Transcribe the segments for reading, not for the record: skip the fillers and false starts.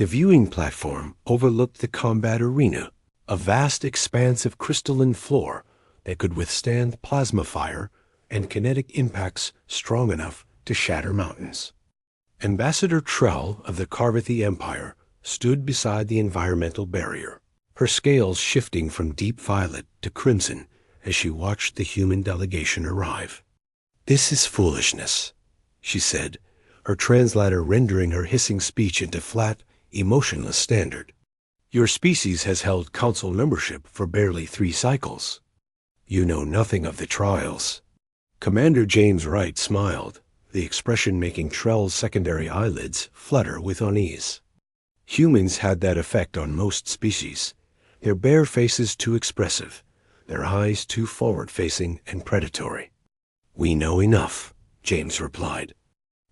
The viewing platform overlooked the combat arena, a vast expanse of crystalline floor that could withstand plasma fire and kinetic impacts strong enough to shatter mountains. Ambassador Trell of the Carvathy Empire stood beside the environmental barrier, her scales shifting from deep violet to crimson as she watched the human delegation arrive. "This is foolishness," she said, her translator rendering her hissing speech into flat, emotionless standard. "Your species has held council membership for barely 3 cycles. You know nothing of the trials." Commander James Wright smiled, the expression making Trell's secondary eyelids flutter with unease. Humans had that effect on most species, their bare faces too expressive, their eyes too forward-facing and predatory. "We know enough," James replied.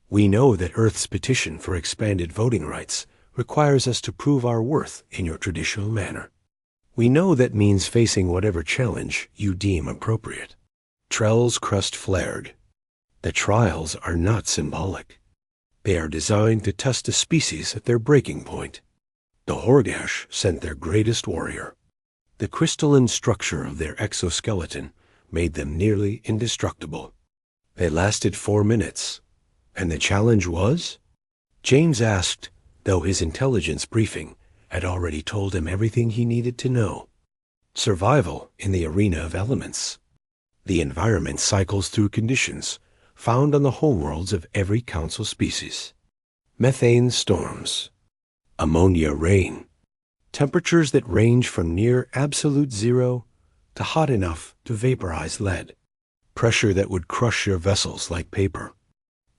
"We know that Earth's petition for expanded voting rights requires us to prove our worth in your traditional manner. We know that means facing whatever challenge you deem appropriate." Trell's crest flared. "The trials are not symbolic. They are designed to test a species at their breaking point. The Horgash sent their greatest warrior. The crystalline structure of their exoskeleton made them nearly indestructible. They lasted 4 minutes. And the challenge was?" James asked, though his intelligence briefing had already told him everything he needed to know. "Survival in the arena of elements. The environment cycles through conditions found on the homeworlds of every council species. Methane storms, ammonia rain, temperatures that range from near absolute zero to hot enough to vaporize lead, pressure that would crush your vessels like paper,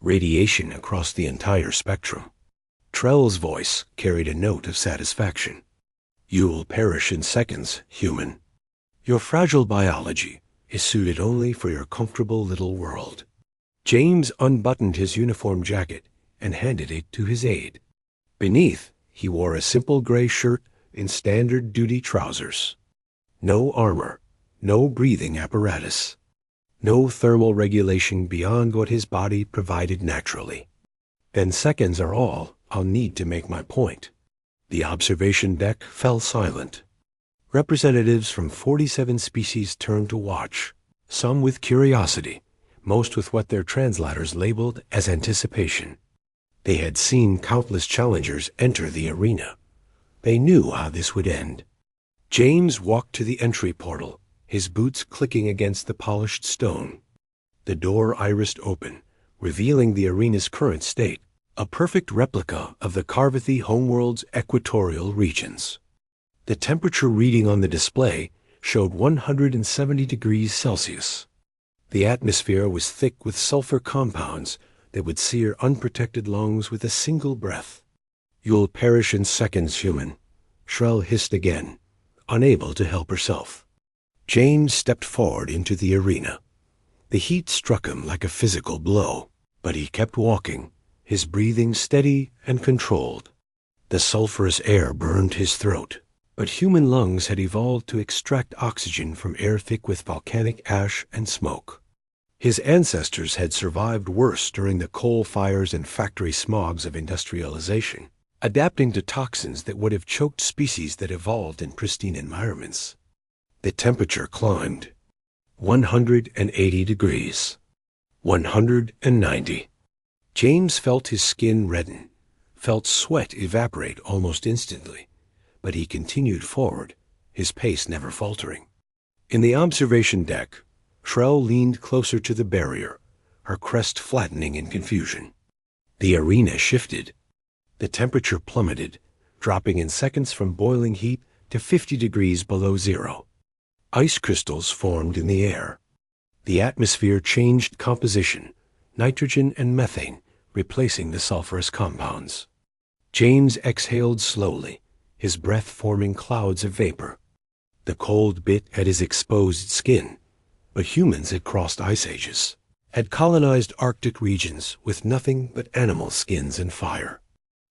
radiation across the entire spectrum." Trell's voice carried a note of satisfaction. "You'll perish in seconds, human. Your fragile biology is suited only for your comfortable little world." James unbuttoned his uniform jacket and handed it to his aide. Beneath, he wore a simple gray shirt and standard duty trousers. No armor, no breathing apparatus, no thermal regulation beyond what his body provided naturally. "Then seconds are all I'll need to make my point." The observation deck fell silent. Representatives from 47 species turned to watch, some with curiosity, most with what their translators labeled as anticipation. They had seen countless challengers enter the arena. They knew how this would end. James walked to the entry portal, his boots clicking against the polished stone. The door irised open, revealing the arena's current state, a perfect replica of the Carvathy homeworld's equatorial regions. The temperature reading on the display showed 170 degrees Celsius. The atmosphere was thick with sulfur compounds that would sear unprotected lungs with a single breath. "You'll perish in seconds, human," Trell hissed again, unable to help herself. James stepped forward into the arena. The heat struck him like a physical blow, but he kept walking, his breathing steady and controlled. The sulfurous air burned his throat, but human lungs had evolved to extract oxygen from air thick with volcanic ash and smoke. His ancestors had survived worse during the coal fires and factory smogs of industrialization, adapting to toxins that would have choked species that evolved in pristine environments. The temperature climbed. 180 degrees. 190. James felt his skin redden, felt sweat evaporate almost instantly, but he continued forward, his pace never faltering. In the observation deck, Trell leaned closer to the barrier, her crest flattening in confusion. The arena shifted. The temperature plummeted, dropping in seconds from boiling heat to 50 degrees below zero. Ice crystals formed in the air. The atmosphere changed composition, nitrogen and methane replacing the sulfurous compounds. James exhaled slowly, his breath forming clouds of vapor. The cold bit at his exposed skin, but humans had crossed ice ages, had colonized Arctic regions with nothing but animal skins and fire.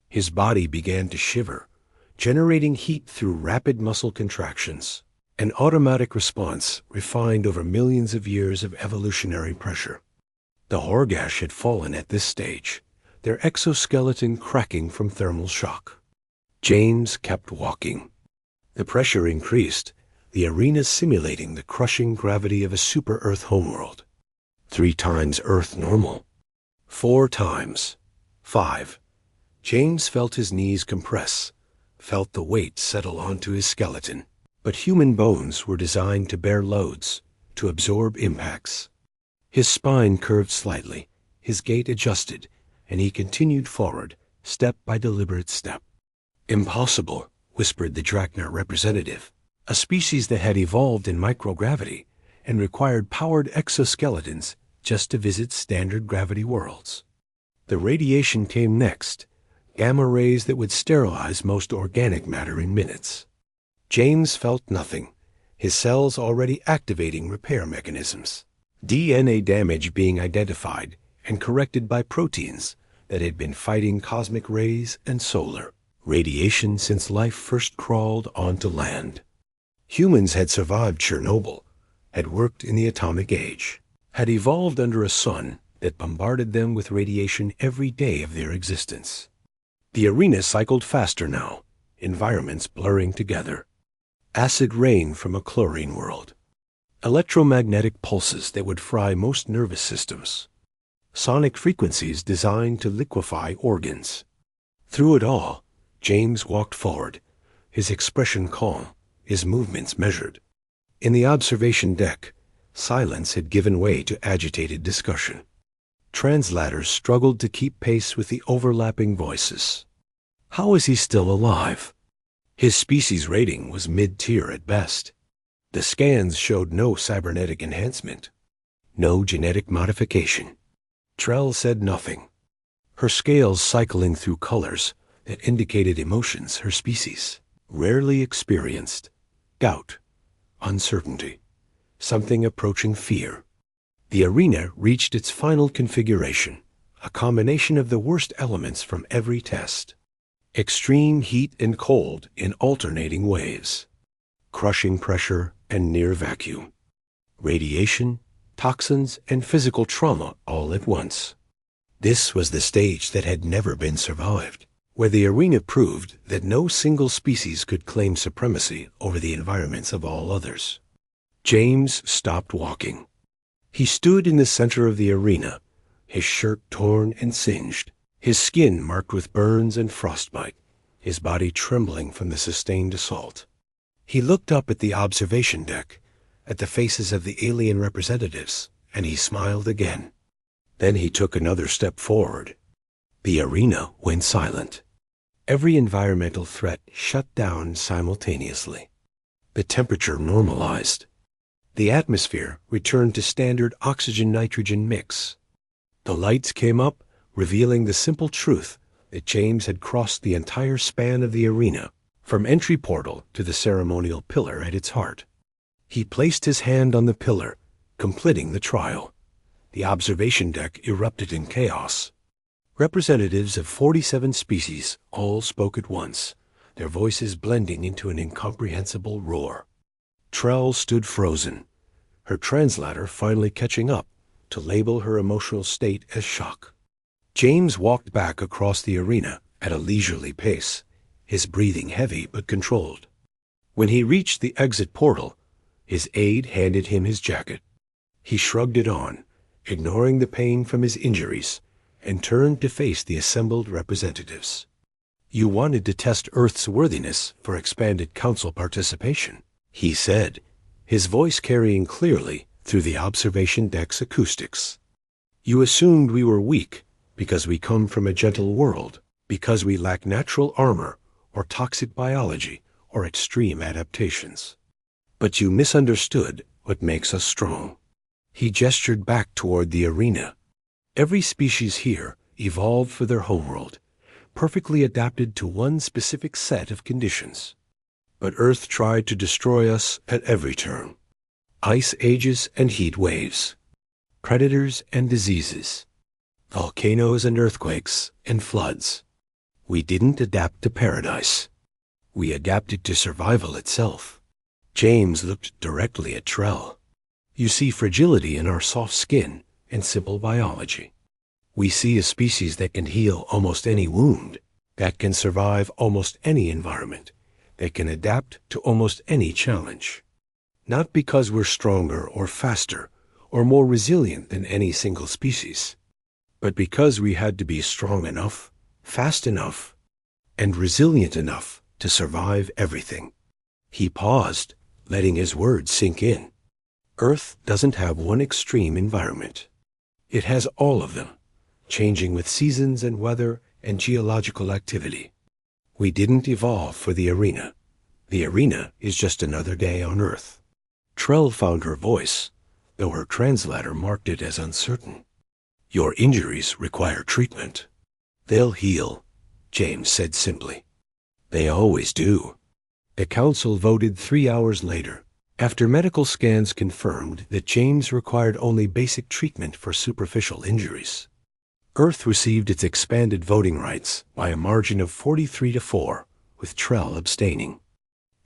His body began to shiver, generating heat through rapid muscle contractions, an automatic response refined over millions of years of evolutionary pressure. The Horgash had fallen at this stage, their exoskeleton cracking from thermal shock. James kept walking. The pressure increased, the arena simulating the crushing gravity of a super-Earth homeworld. 3 times Earth normal. 4 times. 5. James felt his knees compress, felt the weight settle onto his skeleton. But human bones were designed to bear loads, to absorb impacts. His spine curved slightly, his gait adjusted, and he continued forward, step by deliberate step. Impossible, whispered the Draknar representative, a species that had evolved in microgravity and required powered exoskeletons just to visit standard gravity worlds. The radiation came next, gamma rays that would sterilize most organic matter in minutes. James felt nothing, his cells already activating repair mechanisms. DNA damage being identified and corrected by proteins that had been fighting cosmic rays and solar radiation since life first crawled onto land. Humans had survived Chernobyl, had worked in the atomic age, had evolved under a sun that bombarded them with radiation every day of their existence. The arena cycled faster now, environments blurring together. Acid rain from a chlorine world. Electromagnetic pulses that would fry most nervous systems. Sonic frequencies designed to liquefy organs. Through it all, James walked forward, his expression calm, his movements measured. In the observation deck, silence had given way to agitated discussion. Translators struggled to keep pace with the overlapping voices. How is he still alive? His species rating was mid-tier at best. The scans showed no cybernetic enhancement, no genetic modification. Trell said nothing, her scales cycling through colors that indicated emotions her species rarely experienced. Doubt, uncertainty, something approaching fear. The arena reached its final configuration, a combination of the worst elements from every test. Extreme heat and cold in alternating waves. Crushing pressure and near vacuum. Radiation, toxins, and physical trauma all at once. This was the stage that had never been survived, where the arena proved that no single species could claim supremacy over the environments of all others. James stopped walking. He stood in the center of the arena, his shirt torn and singed, his skin marked with burns and frostbite, his body trembling from the sustained assault. He looked up at the observation deck, at the faces of the alien representatives, and he smiled again. Then he took another step forward. The arena went silent. Every environmental threat shut down simultaneously. The temperature normalized. The atmosphere returned to standard oxygen-nitrogen mix. The lights came up, revealing the simple truth that James had crossed the entire span of the arena, from entry portal to the ceremonial pillar at its heart. He placed his hand on the pillar, completing the trial. The observation deck erupted in chaos. Representatives of 47 species all spoke at once, their voices blending into an incomprehensible roar. Trell stood frozen, her translator finally catching up to label her emotional state as shock. James walked back across the arena at a leisurely pace, his breathing heavy but controlled. When he reached the exit portal, his aide handed him his jacket. He shrugged it on, ignoring the pain from his injuries, and turned to face the assembled representatives. "You wanted to test Earth's worthiness for expanded council participation," he said, his voice carrying clearly through the observation deck's acoustics. "You assumed we were weak because we come from a gentle world, because we lack natural armor or toxic biology or extreme adaptations. But you misunderstood what makes us strong." He gestured back toward the arena. Every species here evolved for their homeworld, perfectly adapted to one specific set of conditions. But Earth tried to destroy us at every turn. Ice ages and heat waves, predators and diseases, volcanoes and earthquakes and floods. We didn't adapt to paradise. We adapted to survival itself. James looked directly at Trell. "You see fragility in our soft skin and simple biology. We see a species that can heal almost any wound. that can survive almost any environment, that can adapt to almost any challenge. Not because we're stronger or faster or more resilient than any single species, but because we had to be strong enough, fast enough, and resilient enough to survive everything. He paused, letting his words sink in. Earth doesn't have one extreme environment. It has all of them, changing with seasons and weather and geological activity. We didn't evolve for the arena. The arena is just another day on Earth. Trell found her voice, though her translator marked it as uncertain. Your injuries require treatment. They'll heal, James said simply. They always do. The council voted 3 hours later, after medical scans confirmed that James required only basic treatment for superficial injuries. Earth received its expanded voting rights by a margin of 43-4, with Trell abstaining.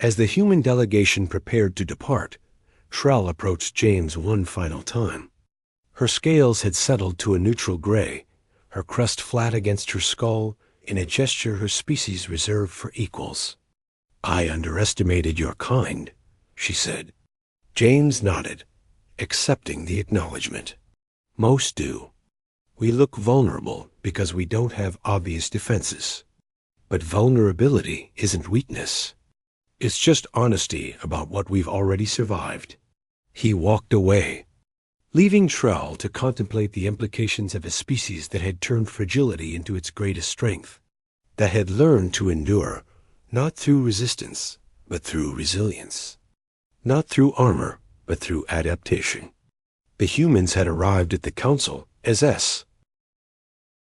As the human delegation prepared to depart, Trell approached James one final time. Her scales had settled to a neutral gray, her crest flat against her skull in a gesture her species reserved for equals. I underestimated your kind, she said. James nodded, accepting the acknowledgement. Most do. We look vulnerable because we don't have obvious defenses. But vulnerability isn't weakness. It's just honesty about what we've already survived. He walked away, leaving Trell to contemplate the implications of a species that had turned fragility into its greatest strength, that had learned to endure, not through resistance, but through resilience. Not through armor, but through adaptation. The humans had arrived at the council as S,